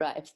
Right.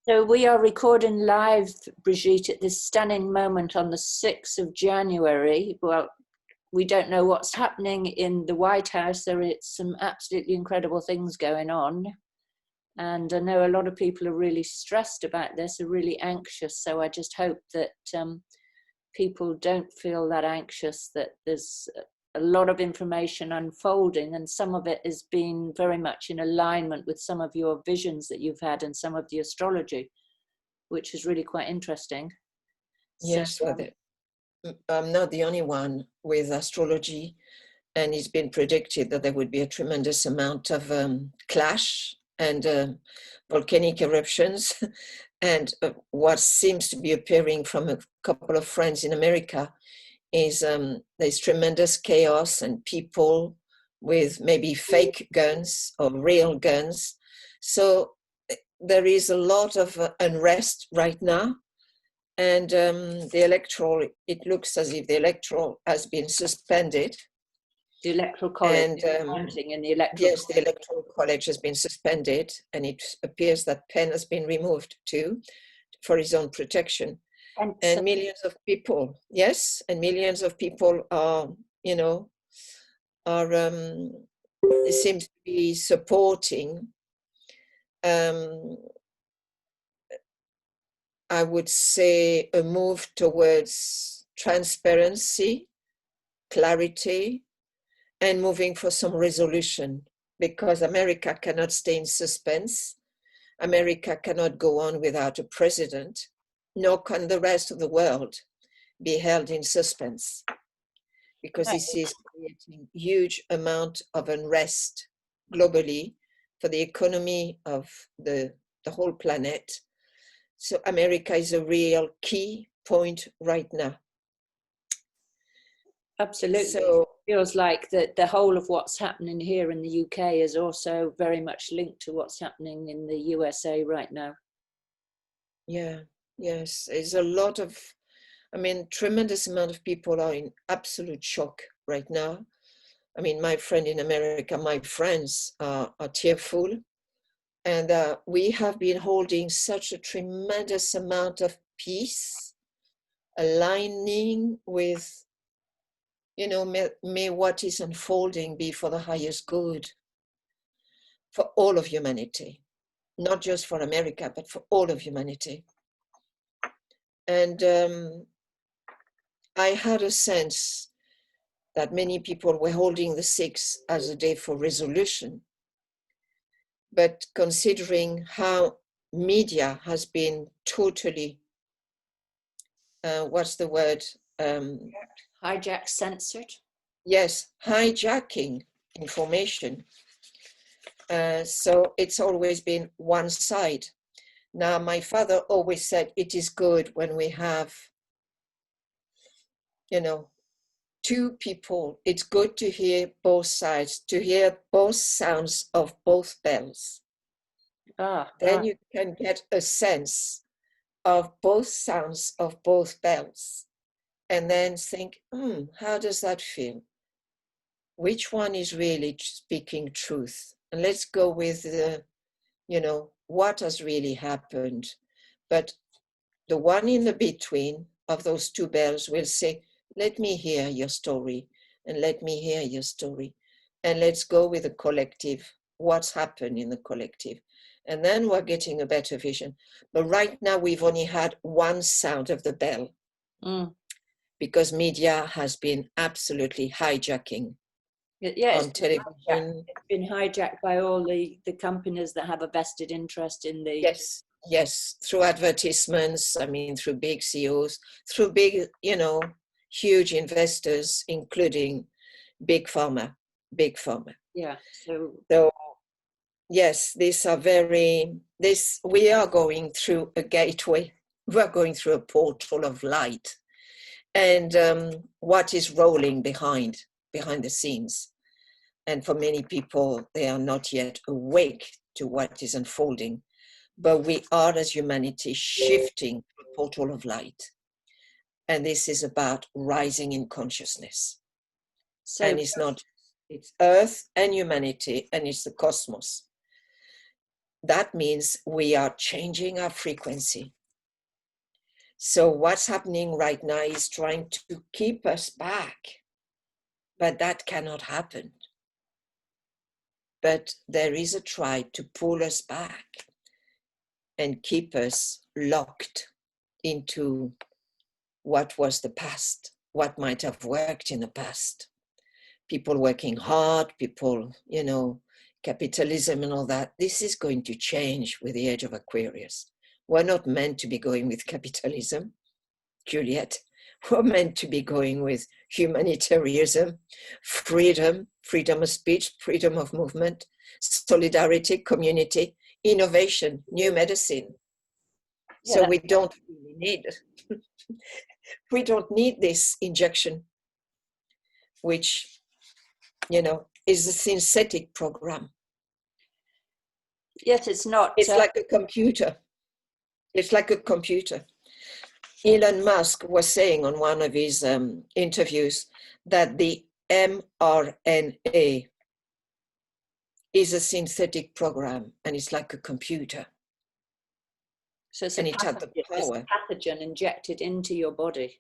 So we are recording live, Brigitte, at this stunning moment on the 6th of January. Well, we don't know what's happening in the White House. There are some absolutely incredible things going on. And I know a lot of people are really stressed about this, are really anxious. So I just hope that people don't feel that anxious, that there's a lot of information unfolding, and some of it has been very much in alignment with some of your visions that you've had and some of the astrology, which is really quite interesting. Yes, well, I'm not the only one with astrology, and it's been predicted that there would be a tremendous amount of clash and volcanic eruptions. And what seems to be appearing from a couple of friends in America is there's tremendous chaos and people with maybe fake guns or real guns. So there is a lot of unrest right now. And the electoral, it looks as if the electoral has been suspended. The electoral college, and in the electoral yes, the electoral college has been suspended, and it appears that Penn has been removed too for his own protection. And millions of people, yes, and millions of people are, seem to be supporting, I would say, a move towards transparency, clarity, and moving for some resolution, because America cannot stay in suspense. America cannot go on without a president, nor can the rest of the world be held in suspense, because this is creating huge amount of unrest globally for the economy of the whole planet. So America is a real key point right now. Absolutely. So, it feels like that the whole of what's happening here in the UK is also very much linked to what's happening in the USA right now. Yeah, yes. There's a lot of, tremendous amount of people are in absolute shock right now. I mean, my friend in America, my friends are tearful. And we have been holding such a tremendous amount of peace, aligning with, may what is unfolding be for the highest good for all of humanity, not just for America, but for all of humanity. And I had a sense that many people were holding the 6th as a day for resolution. But considering how media has been totally, what's the word? Hijacked, censored? Yes, hijacking information. So it's always been one side. Now, my father always said it is good when we have, two people. It's good to hear both sides, to hear both sounds of both bells. Then you can get a sense of both sounds of both bells, and then think, how does that feel? Which one is really speaking truth? And let's go with what has really happened. But the one in the between of those two bells will say, let me hear your story, and let me hear your story. And let's go with the collective, what's happened in the collective. And then we're getting a better vision. But right now we've only had one sound of the bell, because media has been absolutely hijacking. On television. It's been hijacked by all the companies that have a vested interest in the... Yes, through advertisements, through big CEOs, through big, huge investors, including big pharma. Yeah, so yes, we are going through a gateway. We're going through a portal of light. And what is rolling behind the scenes. And for many people, they are not yet awake to what is unfolding. But we are, as humanity, shifting to a portal of light. And this is about rising in consciousness. So, and it's Earth and humanity, and it's the cosmos. that means we are changing our frequency. So what's happening right now is trying to keep us back, but that cannot happen. But there is a try to pull us back and keep us locked into what was the past, what might have worked in the past. People working hard, people, capitalism and all that. This is going to change with the age of Aquarius. We're not meant to be going with capitalism, Juliet. We're meant to be going with humanitarianism, freedom of speech, freedom of movement, solidarity, community, innovation, new medicine. So we don't really need we don't need this injection, which, is a synthetic program. Yes, it's not. It's like a computer. It's like a computer. Elon Musk was saying on one of his interviews that the mRNA is a synthetic program, and it's like a computer. So it's a pathogen injected into your body.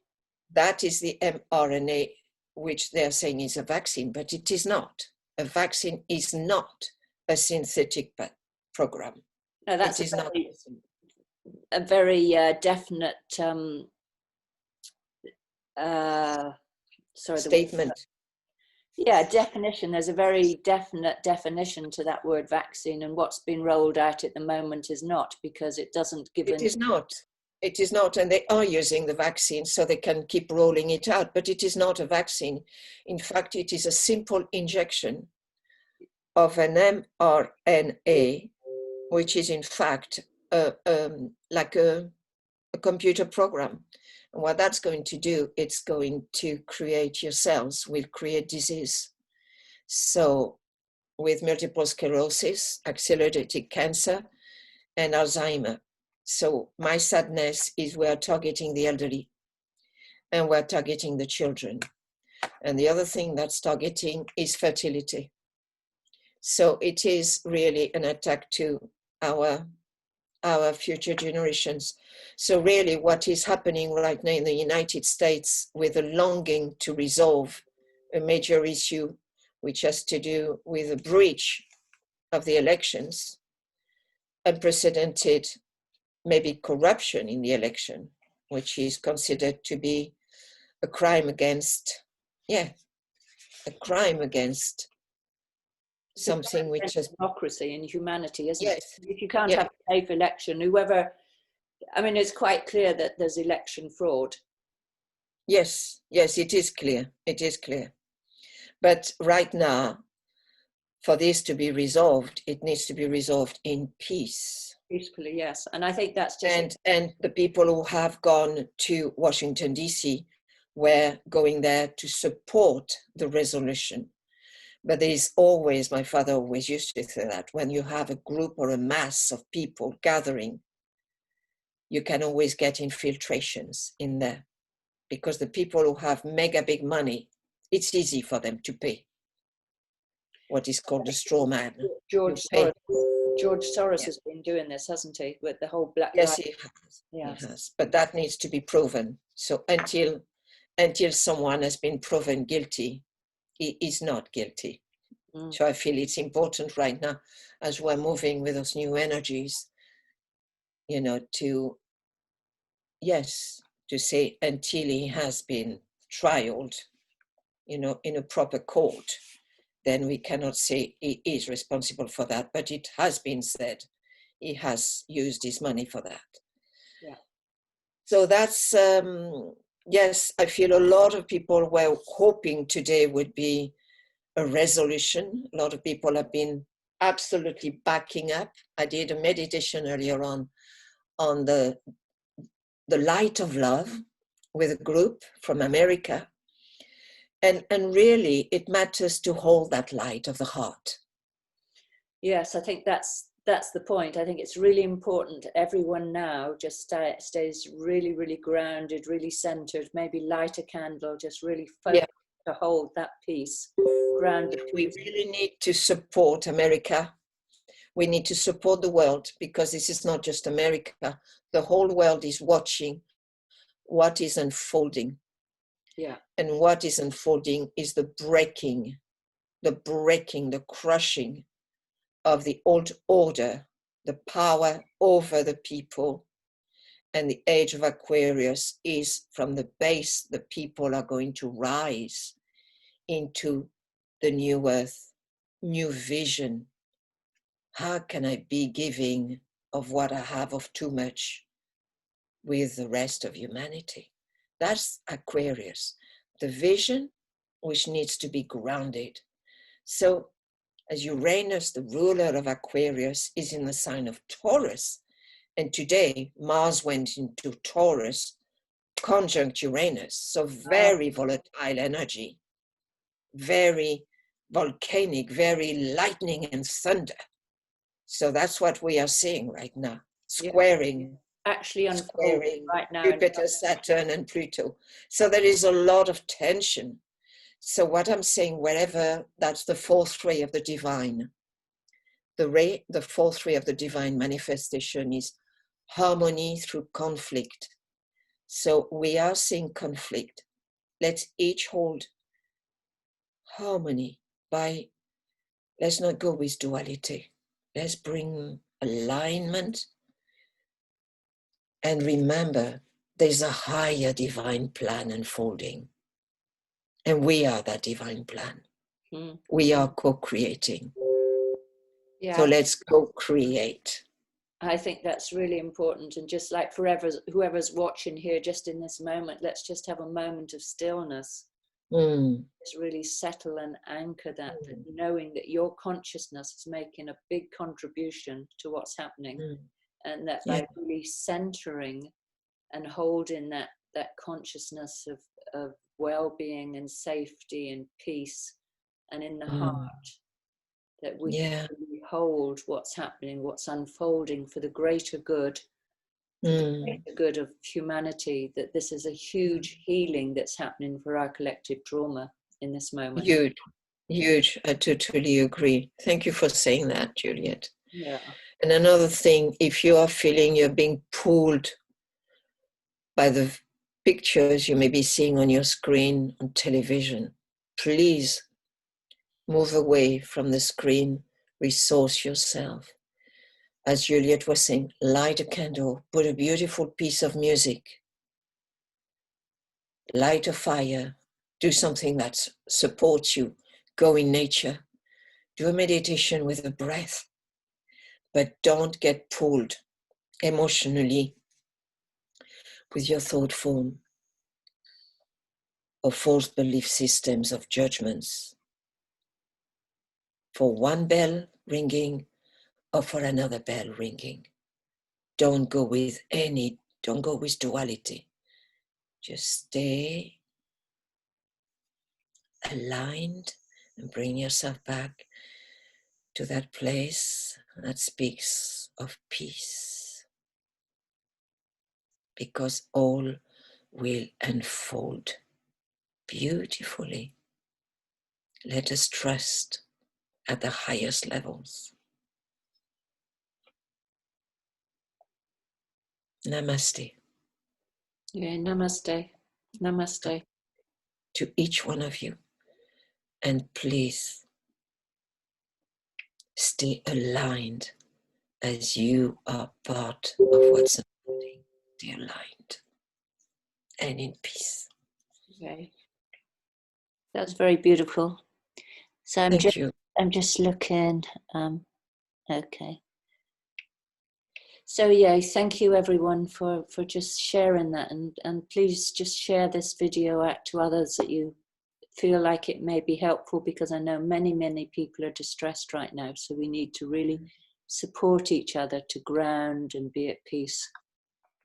That is the mRNA, which they're saying is a vaccine, but it is not. A vaccine is not a synthetic program. No, that's a very definite statement. Definition. There's a very definite definition to that word vaccine, and what's been rolled out at the moment is not, because it doesn't give it is not. It is not, and they are using the vaccine so they can keep rolling it out, but it is not a vaccine. In fact, it is a simple injection of an mRNA, which is in fact like a computer program. And what that's going to do, it's going to create your cells, will create disease. So with multiple sclerosis, accelerated cancer, and Alzheimer. So my sadness is we're targeting the elderly and we're targeting the children. And the other thing that's targeting is fertility. So it is really an attack to our future generations. So really what is happening right now in the United States with a longing to resolve a major issue, which has to do with a breach of the elections, unprecedented maybe corruption in the election, which is considered to be a crime against, something which is democracy and humanity, isn't it? If you can't have a safe election, it's quite clear that there's election fraud. Yes, it is clear. It is clear. But right now, for this to be resolved, it needs to be resolved in peace. Peacefully, yes. And I think that's just... And the people who have gone to Washington, D.C. were going there to support the resolution. But there is always, my father always used to say that, when you have a group or a mass of people gathering, you can always get infiltrations in there. Because the people who have mega big money, it's easy for them to pay what is called a straw man. George Soros has been doing this, hasn't he, with the whole Black Lives? Yes, he has. But that needs to be proven. So until someone has been proven guilty, he is not guilty. So I feel it's important right now, as we're moving with those new energies, to say until he has been trialed, in a proper court, then we cannot say he is responsible for that. But it has been said he has used his money for that. Yeah. So that's, I feel a lot of people were hoping today would be a resolution. A lot of people have been absolutely backing up. I did a meditation earlier on the light of love with a group from America. And really, it matters to hold that light of the heart. Yes, I think that's the point. I think it's really important everyone now just stays really, really grounded, really centered, maybe light a candle, just really focus to hold that peace, grounded peace. We really need to support America. We need to support the world, because this is not just America. The whole world is watching what is unfolding. Yeah. And what is unfolding is the breaking, the crushing of the old order, the power over the people. And the age of Aquarius is from the base, the people are going to rise into the new earth, new vision. How can I be giving of what I have of too much with the rest of humanity? That's Aquarius, the vision which needs to be grounded. So as Uranus, the ruler of Aquarius, is in the sign of Taurus, and today Mars went into Taurus, conjunct Uranus, so very volatile energy, very volcanic, very lightning and thunder. So that's what we are seeing right now, squaring. Actually unfolding right now. Jupiter, Saturn, and Pluto. So there is a lot of tension. So what I'm saying, wherever, that's the fourth ray of the divine. The fourth ray of the divine manifestation is harmony through conflict. So we are seeing conflict. Let's each hold harmony by, let's not go with duality. Let's bring alignment. And remember, there's a higher divine plan unfolding. And we are that divine plan. We are co-creating. Yeah. So let's co-create. I think that's really important. And just like whoever's watching here just in this moment, let's just have a moment of stillness. Just really settle and anchor that, knowing that your consciousness is making a big contribution to what's happening. And that by really centering and holding that consciousness of well-being and safety and peace, and in the heart, that we can really hold what's happening, what's unfolding for the greater good, for the greater good of humanity, that this is a huge healing that's happening for our collective trauma in this moment. Huge. I totally agree. Thank you for saying that, Juliet. Yeah. And another thing, if you are feeling you're being pulled by the pictures you may be seeing on your screen on television, please move away from the screen, resource yourself. As Juliet was saying, light a candle, put a beautiful piece of music, light a fire, do something that supports you, go in nature, do a meditation with a breath, but don't get pulled emotionally with your thought form or false belief systems of judgments for one bell ringing or for another bell ringing. Don't go with duality. Just stay aligned and bring yourself back to that place that speaks of peace, because all will unfold beautifully. Let us trust at the highest levels. Namaste. Yeah, namaste. Namaste. To each one of you. And please stay aligned as you are part of what's unfolding. Stay aligned and in peace. Okay. That's very beautiful. So I'm just looking. Okay. So yeah, thank you everyone for just sharing that, and please just share this video out to others that you feel like it may be helpful, because I know many people are distressed right now, so we need to really support each other to ground and be at peace.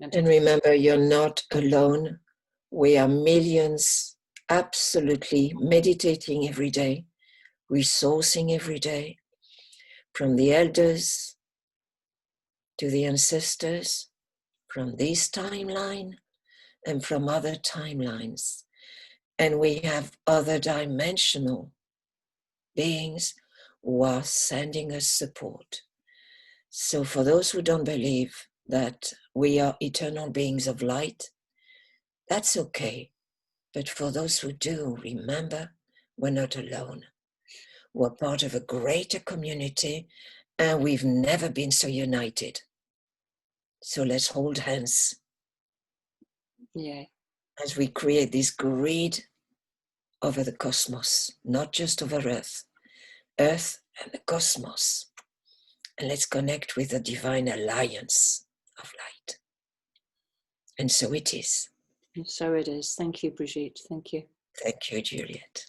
And remember, you're not alone. We are millions absolutely meditating every day, resourcing every day, from the elders to the ancestors, from this timeline and from other timelines. And we have other dimensional beings who are sending us support. So for those who don't believe that we are eternal beings of light, that's okay. But for those who do, remember, we're not alone. We're part of a greater community, and we've never been so united. So let's hold hands. Yeah. As we create this grid over the cosmos, not just over Earth and the cosmos. And let's connect with the divine alliance of light. And so it is. And so it is. Thank you, Brigitte. Thank you. Thank you, Juliet.